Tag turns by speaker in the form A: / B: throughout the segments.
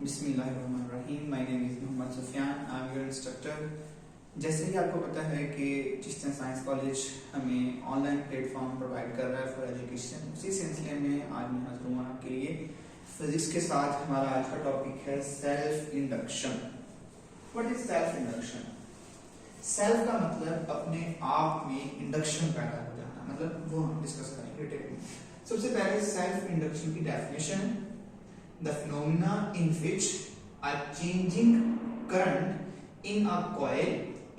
A: बिस्मिल्लाहिर्रहमानिर्रहीम। My name is Mohammad Sufiyan. I am your instructor. जैसे कि आपको पता है कि चिश्तिया साइंस कॉलेज हमें ऑनलाइन प्लेटफॉर्म प्रोवाइड कर रहा है फॉर एजुकेशन, उसी सिलसिले में आज मैं हाजिर हूँ आपके लिए फिजिक्स के साथ। हमारा आज का टॉपिक है self induction. What is self induction? Self का मतलब अपने आप में इंडक्शन पैदा हो जाना, मतलब वो हम डिस्कस करेंगे डिटेल में। सबसे पहले सेल्फ इंडक्शन की definition: the phenomena in which a changing current in a coil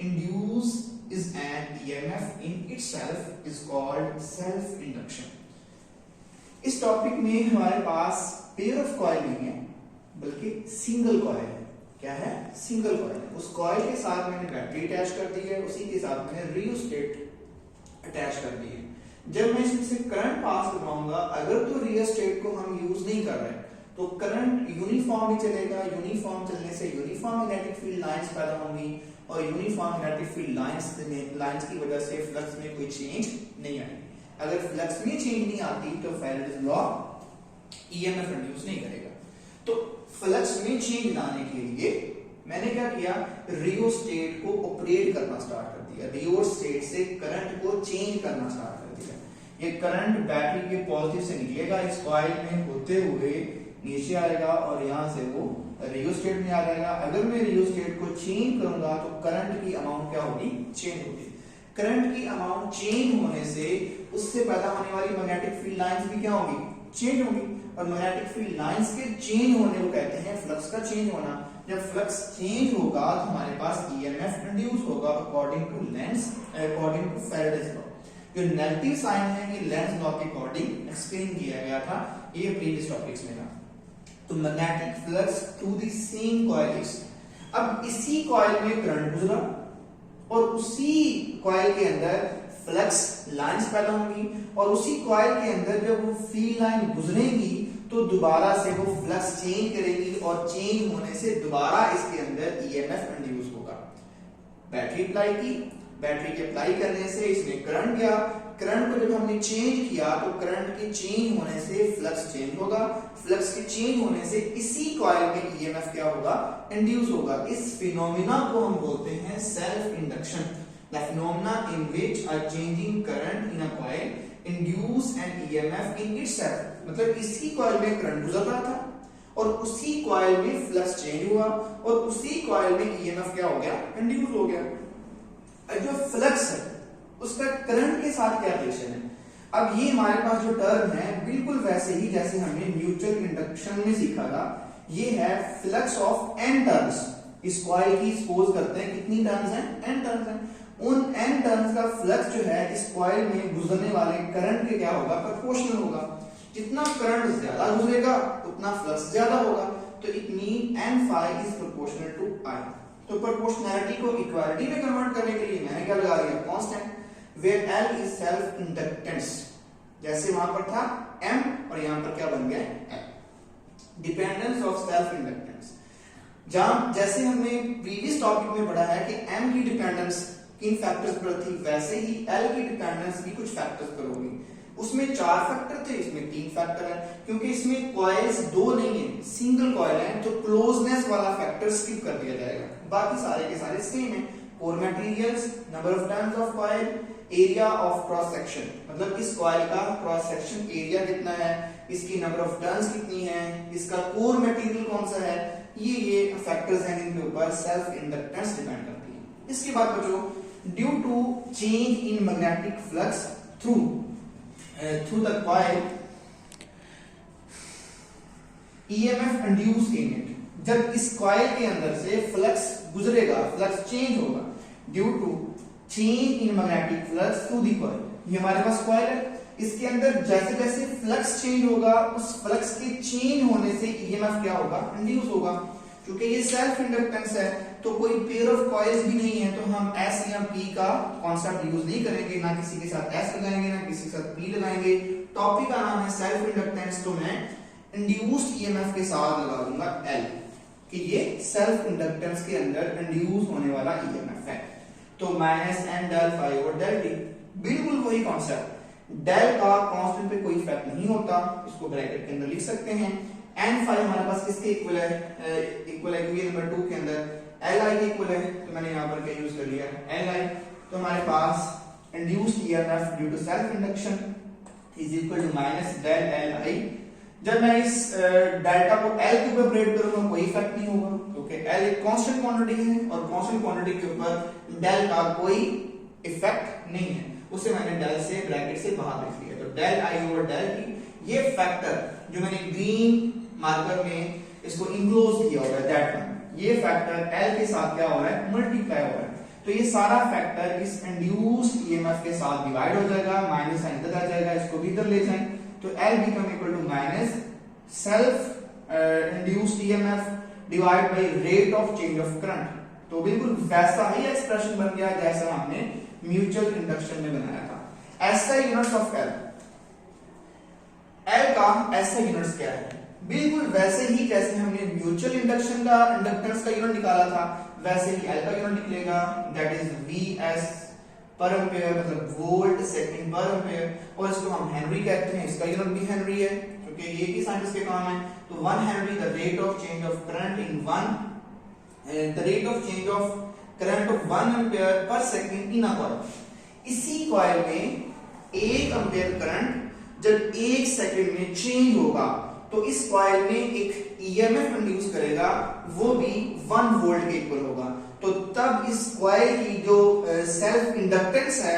A: induces an EMF in itself is called self induction। इस टॉपिक में हमारे पास पेयर ऑफ कॉइल नहीं है बल्कि सिंगल कॉइल है। क्या है? सिंगल कॉइल है। उस कॉइल के साथ मैंने बैटरी अटैच कर दी है, उसी के साथ मैंने रियोस्टेट अटैच कर दी है। जब मैं इसमें से करंट पास करवाऊंगा, अगर तो रियोस्टेट को हम यूज नहीं कर रहे तो करंट यूनिफॉर्म ही चलेगा। यूनिफॉर्म चलने से यूनिफॉर्म मैग्नेटिक फील्ड लाइंस पैदा होंगी और यूनिफॉर्म मैग्नेटिक फील्ड लाइंस की वजह से फ्लक्स में कोई चेंज नहीं आएगी। अगर फ्लक्स में चेंज नहीं आती तो फैराडेज लॉ ईएमएफ इंड्यूस नहीं करेगा। तो फ्लक्स में चेंज लाने के लिए मैंने क्या किया? रियोस्टेट को ऑपरेट करना स्टार्ट कर दिया। रियोस्टेट से करंट को चेंज करना स्टार्ट कर दिया। ये करंट बैटरी के पॉजिटिव से निकलेगा, इस कॉइल में होते हुए नीचे आएगा और यहां से वो रियोस्टेट में आ जाएगा। अगर मैं रियोस्टेट को चेंज करूंगा तो करंट की अमाउंट क्या होगी? चेंज होगी। करंट की अमाउंट चेंज होने से उससे पैदा होने वाली मैग्नेटिक फील्ड लाइंस भी क्या होगी? चेंज होगी। और मैग्नेटिक फील्ड लाइंस के चेंज होने को कहते हैं फ्लक्स का चेंज होना। जब फ्लक्स चेंज होगा तो हमारे पास ईएमएफ इंड्यूस होगा अकॉर्डिंग टू फैराडेज लॉ। जो नेगेटिव साइन है ये लेंज लॉ के अकॉर्डिंग एक्सप्लेन किया गया था, ये प्रीवियस टॉपिक्स में था। तो magnetic flux through the same coil is, अब इसी कॉइल में करंट गुजरा और उसी कॉइल के अंदर फ्लक्स लाइंस पैदा होंगी और उसी कॉइल के अंदर जब वो फील्ड लाइन गुजरेंगी तो दोबारा से वो फ्लक्स चेंज करेगी और चेंज होने से दोबारा इसके अंदर ईएमएफ इंड्यूस होगा। बैटरी अप्लाई की, बैटरी के अप्लाई करने से इसमें करंट गया। करंट को जब हमने चेंज किया तो करंट के चेंज होने से फ्लक्स चेंज होगा। फ्लक्स के चेंज होने से इसी कॉइल में ईएमएफ क्या होगा? इंड्यूस होगा। इस फिनोमिना को हम बोलते हैं self induction. The phenomena in which a changing current in a coil induce N EMF in itself, मतलब इसी कॉइल में करंट गुजर रहा था और उसी कॉइल में फ्लक्स चेंज हुआ और उसी कॉइल में ईएमएफ क्या हो गया? इंड्यूस हो गया। जो फ्लक्स है उसका करंट के साथ क्या रिलेशन है? अब ये हमारे पास जो टर्म है बिल्कुल वैसे ही जैसे हमने म्यूचुअल इंडक्शन में सीखा था। ये है फ्लक्स ऑफ एन टर्न्स। इस कॉइल की सपोज करते हैं कितनी टर्न्स हैं? एन टर्न्स हैं। उन एन टर्न्स का फ्लक्स जो है इस कॉइल में गुजरने वाले करंट के क्या होगा? प्रोपोर्शनल होगा। जितना करंट ज्यादा गुजरेगा उतना फ्लक्स ज्यादा होगा। तो it mean N phi is proportional to I. तो प्रोपोर्शनैलिटी को इक्वालिटी में कन्वर्ट करने के लिए मैंने क्या लगा दिया? Constant, where L is self inductance। जैसे वहां पर था M और यहां पर क्या बन गया? L। Dependence of self inductance, जहां जैसे हमने प्रीवियस टॉपिक में पढ़ा है कि M की डिपेंडेंस किन फैक्टर्स पर थी, वैसे ही L की डिपेंडेंस भी कुछ फैक्टर्स पर होगी। उसमें 4 फैक्टर थे, इसमें 3 फैक्टर है। क्योंकि इसमें कॉइल्स 2 नहीं है, सिंगल कॉइल है, तो क्लोजनेस वाला फैक्टर स्किप कर दिया जाएगा। बाकी सारे के सारे सेम है। Core materials, number of turns of coil, area of cross section, मतलब इस कॉइल का क्रॉस सेक्शन एरिया कितना है, इसकी नंबर ऑफ टर्न्स कितनी है, इसका कोर मटेरियल कौन सा है, ये फैक्टर्स हैं जिनके ऊपर सेल्फ इंडक्टेंस डिपेंड करती है। इसके बाद बच्चों, due to change in magnetic flux through the coil EMF induce in it, जब इस कॉइल के अंदर से फ्लक्स गुजरेगा, फ्लक्स चेंज होगा due to change in magnetic flux through the coil. ये हमारे पास कॉइल है, इसके अंदर जैसे जैसे फ्लक्स चेंज होगा उस फ्लक्स के चेंज होने से ईएमएफ क्या होगा? इंड्यूस होगा। क्योंकि ये सेल्फ इंडक्टेंस है तो कोई पेयर ऑफ कॉइल्स भी नहीं है, तो हम एस या पी का कॉन्सेप्ट यूज नहीं करेंगे, ना किसी के साथ एस लगाएंगे ना किसी के साथ पी लगाएंगे। टॉपिक का नाम है सेल्फ इंडक्टेंस, तो मैं इंड्यूस्ड ईएमएफ के साथ लगा दूंगा एल, कि ये सेल्फ इंडक्टेंस के अंदर इंड्यूस होने वाला ईएमएफ है। तो माइनस एन डेल फाई और डेल टी, बिल्कुल वही कॉन्सेप्ट। डेल का कांस्टेंट पे कोई इफेक्ट नहीं होता, इसको ब्रैकेट के अंदर लिख सकते हैं। n फाई हमारे पास किसके इक्वल है, इक्वल है क्योंकि नंबर 2 के अंदर li के इक्वल है, तो मैंने यहाँ पर क्या यूज कर लिया li। तो हमारे पास induced EMF due to self induction is equal to minus del li। जब मैं इस डेल्टा को L के ऊपर ब्रेड करूंगा कोई इफेक्ट नहीं होगा, क्योंकि L एक कांस्टेंट क्वांटिटी है और कांस्टेंट क्वांटिटी के ऊपर डेल का कोई इफेक्ट नहीं है, उसे मैंने डेल से ब्रैकेट से बाहर लिख लिया। तो del I over del T, ये फैक्टर जो मैंने ग्रीन मार्कर में इसको इंक्लोज किया हुआ है दैट वन, ये फैक्टर L के साथ क्या हो रहा है, मल्टीप्लाई हो रहा है। तो ये सारा फैक्टर इस इंड्यूस्ड ईएमएफ के साथ डिवाइड हो जाएगा, माइनस साइन इधर आ जाएगा, इसको भी इधर ले जाएं तो L become equal to minus self induced EMF divide by rate of change of current. तो बिल्कुल वैसा ही एक्सप्रेशन बन गया जैसा हमने म्यूचुअल इंडक्शन में बनाया था। एस का यूनिट्स ऑफ L, L का एस का यूनिट्स क्या है, बिल्कुल वैसे ही जैसे हमने म्यूचुअल इंडक्शन का इंडक्टेंस का यूनिट निकाला था वैसे ही L का यूनिट निकलेगा, that is Vs per ampere, मतलब वोल्ट सेकंड पर एम्पेयर, और इसको हम हेनरी कहते हैं, इसका यूनिट भी हेनरी है क्योंकि ये भी साइंटिस्ट के काम है। तो 1 Henry the rate of change of current in 1 the rate of change of current of 1 ampere per second in a coil. इसी कॉइल में 1 एम्पेयर करंट जब 1 सेकंड में चेंज होगा तो इस कॉइल में एक ईएमएफ इंड्यूस करेगा, वो भी 1 वोल्ट के इक्वल होगा। तो तब इस कॉइल की जो सेल्फ इंडक्टेंस है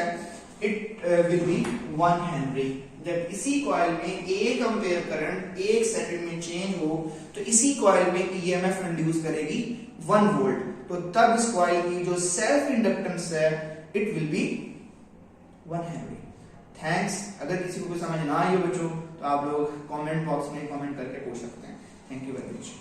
A: इट विल बी 1 हेनरी। जब इसी कॉइल में 1 एम्पेयर करंट 1 सेकंड में चेंज हो तो इसी कॉइल में ईएमएफ इंड्यूस करेगी 1 वोल्ट, तो तब इस कॉइल की जो सेल्फ इंडक्टेंस है it will be 1 Henry. Thanks. अगर किसी को समझ ना आई हो बच्चों तो आप लोग कमेंट बॉक्स में कमेंट करके पूछ सकते हैं। Thank you very much.